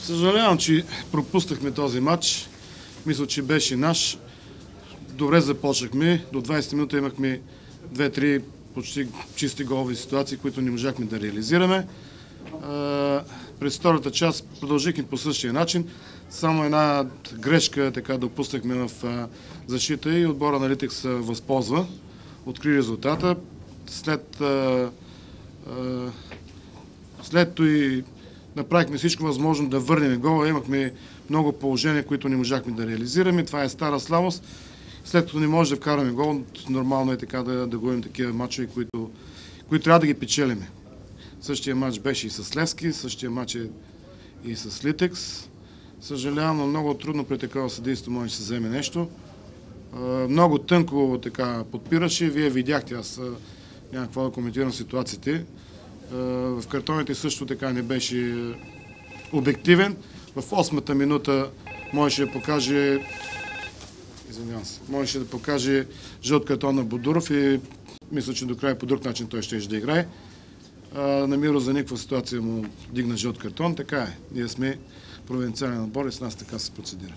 Съжалявам, че пропуснахме този матч. Мисля, че беше наш. Добре започнахме. До 20 минута имахме 2-3 почти чисти голови ситуации, които не можахме да реализираме. През втората част продължихме по същия начин. Само една грешка така допуснахме в защита и отбора на Литекс се възползва. Откри резултата. След това направихме всичко възможно да върнем гола. Имахме много положения, които не можахме да реализираме. Това е стара слабост. След като не може да вкараме гол, нормално е така да губим такива матчове, които трябва да ги печелиме. Същия матч беше и с Левски, същия матч е и с Литекс. Съжалявам, но много трудно при такова съдейство може да се вземе нещо. Много тънко така подпираше. Вие видяхте, аз няма какво да коментирам ситуациите. В картоните също така не беше обективен. В 8-та минута можеше да покаже жълт картон на Бодуров и мисля, че до края по друг начин той ще да играе. На Миро за никаква ситуация му дигна жълт картон. Така е. Ние сме провинциален отбор и с нас така се процедира.